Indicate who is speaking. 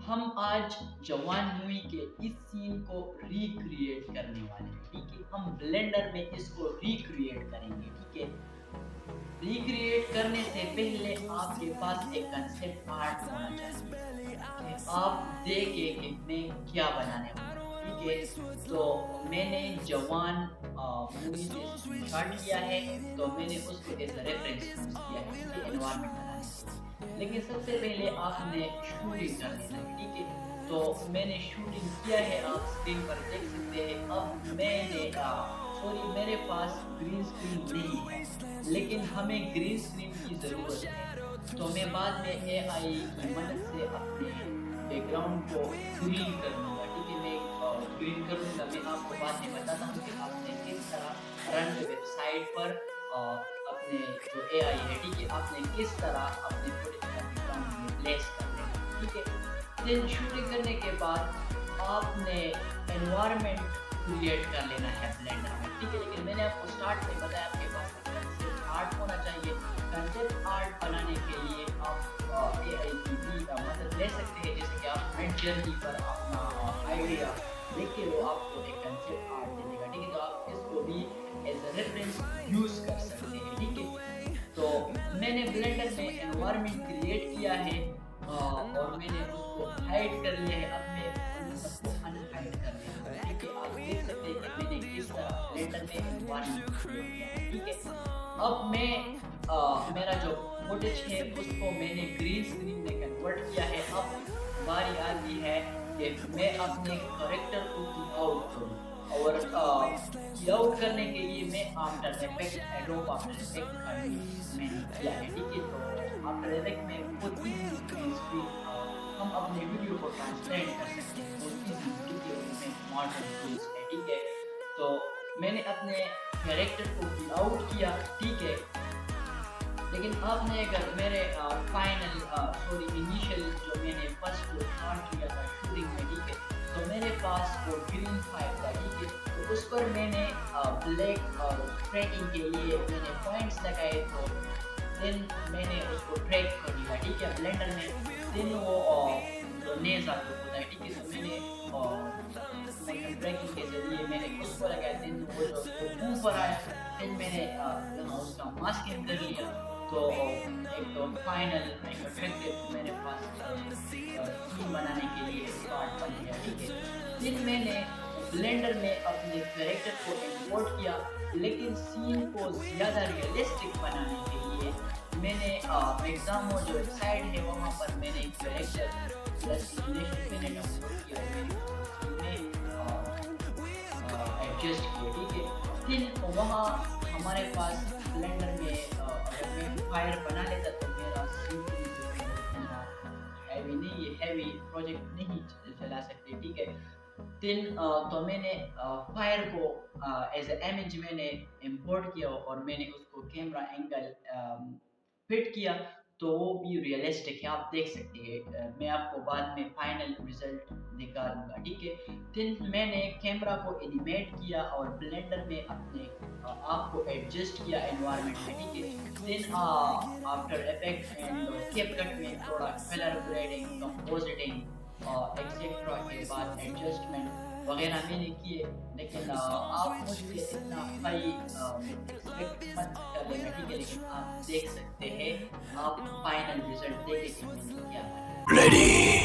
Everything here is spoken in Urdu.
Speaker 1: ہم آج جوان مووی کے اس سین کو ریکریٹ کرنے والے ہیں، ٹھیک ہے؟ ہم بلینڈر میں اس کو ریکریٹ کریں گے، ٹھیک ہے؟ ریکریٹ کرنے سے پہلے آپ کے پاس ایک کنسپٹ آرٹ ہونا چاہیے کہ آپ دیکھیں کہ میں کیا بنانے والا ہوں، ٹھیک ہے؟ تو میں نے جوان مووی سے اسٹارٹ کیا ہے، تو میں نے اس کو ایز اے ریفرنس یوز کیا ہے، ٹھیک ہے؟ انوائرمنٹ بنانے کے لیے۔ لیکن سب سے پہلے آپ نے شوٹنگ کر لینا ہے، ٹھیک ہے؟ تو میں نے شوٹنگ کیا ہے، آپ اسکرین پر دیکھ سکتے ہیں۔ اب میں نے سوری میرے پاس گرین اسکرین نہیں ہے، لیکن ہمیں گرین اسکرین کی ضرورت ہے، تو میں بعد میں اے آئی کی مدد سے اپنے بیک گراؤنڈ کو گرین کر لوں گا، ٹھیک ہے؟ میں گرین کر لوں گا۔ میں آپ کو بعد میں بتاتا ہوں کہ آپ نے کس طرح رن ویب سائٹ پر اپنے جو اے آئی ہے، ٹھیک ہے؟ آپ نے کس طرح اپنے فوٹیج کا بیک گراؤنڈ میں پلیس کر لینا ہے، ٹھیک ہے؟ دین شوٹنگ کرنے کے بعد آپ نے انوائرمنٹ کریٹ کر لینا ہے بلینڈر میں، ٹھیک ہے؟ لیکن میں نے آپ کو اسٹارٹ میں بتایا آپ کے پاس کنسپٹ آرٹ ہونا چاہیے۔ کنسپٹ آرٹ بنانے کے لیے آپ اے آئی کی بھی مدد لے سکتے ہیں، جیسے کہ آپ مڈ جرنی پر اپنا آئیڈیا لکھ کے وہ آپ کو ایک کنسپٹ آرٹ دے دے گا، ٹھیک ہے؟ تو آپ اس کو بھی ایز اے ریفرنس یوز کر سکتے ہیں، ٹھیک ہے؟ تو میں نے بلینڈر میں انوائرمنٹ کریٹ کیا ہے اور میں نے اس کو ہائڈ کر لیا ہے۔ اب میں ان سب کو ان ہائڈ کر لیتا ہوں، ٹھیک ہے؟ آپ دیکھ سکتے ہیں کہ میں نے کس طرح بلینڈر میں انوائرمنٹ کریٹ کیا ہے، ٹھیک ہے؟ اب میں میرا جو فوٹیج ہے اس کو میں نے گرین اسکرین میں کنورٹ کیا ہے۔ اب باری آ گئی ہے کہ میں اپنے کریکٹر کو کی آؤٹ کروں، اور کی آؤٹ کرنے کے لیے میں After Effect Adobe After Effect کا یوز میں نے کیا ہے، ٹھیک ہے؟ تو آفٹر افیکٹ میں بہت ایزیلی گرین اسکرین ہم اپنے ویڈیو کو ٹرانسپیرنٹ کر سکتے ہیں بہت ایزیلی، ٹھیک ہے؟ اس میں ماڈرن ٹولس ہے، ٹھیک ہے؟ تو میں نے اپنے کیریکٹر کو کی آؤٹ کیا، ٹھیک ہے؟ لیکن آپ نے اگر میرے فائنل سوری انیشیل جو میں نے فرسٹ جو اسٹارٹ کیا تھا شوٹنگ میں، ٹھیک ہے؟ تو میرے پاس وہ گرین فائل تھا، ٹھیک ہے؟ تو اس پر میں نے بلیک اور ٹریکنگ کے لیے میں نے پوائنٹس لگائے، تو دین میں نے اس کو ٹریک کر لیا، ٹھیک ہے؟ بلینڈر میں دین وہ جو نیزا جو ہوتا ہے، ٹھیک ہے؟ تو میں نے موشن ٹریکنگ کے ذریعے میں نے اس کو لگایا، دین وہ جو اوپر آیا، دین میں نے یہاں اس کا ماسکنگ کر لیا، تو ایک فائنل ایک اٹریکٹیو میرے پاس سین بنانے کے لیے پارٹ بن گیا، ٹھیک ہے؟ دن میں نے بلینڈر میں اپنے کریکٹر کو امپورٹ کیا، لیکن سین کو زیادہ ریئلسٹک بنانے کے لیے میں نے ایگزامو جو ویب سائٹ ہے وہاں پر میں نے کریکٹر پلس ایلیویشن میں نے ڈاؤنلوڈ کیا اور میں نے اس کو سین میں ایڈجسٹ کیا، ٹھیک ہے؟ پھر وہاں ہمارے پاس بلینڈر میں اگر میں فائر بنا لیتا تو میرا سیمپلی جو ہے اتنا ہیوی نہیں ہے، ہیوی پروجیکٹ نہیں چلا سکتے، ٹھیک ہے؟ دن تو میں نے فائر کو ایز اے امیج میں نے امپورٹ کیا اور میں نے اس کو کیمرہ اینگل فٹ کیا، تو وہ بھی ریئلسٹک ہے، آپ دیکھ سکتے ہیں۔ میں آپ کو بعد میں فائنل ریزلٹ دکھا دوں گا، ٹھیک ہے؟ دن میں نے کیمرہ کو اینیمیٹ کیا اور بلینڈر میں اپنے آپ کو ایڈجسٹ کیا انوائرمنٹ میں، ٹھیک ہے؟ Then after effect and CapCut میں تھوڑا کلر گریڈنگ کمپوزٹنگ ایکسیٹرا کے بعد ایڈجسٹمنٹ وغیرہ میں نے کیے، لیکن آپ مجھ سے اتنا ہائی ایکسپیکٹ مت کر لینا، ٹھیک ہے؟ لیکن آپ دیکھ سکتے ہیں، آپ فائنل ریزلٹ دیکھیں کہ میں نے کیا بنایا۔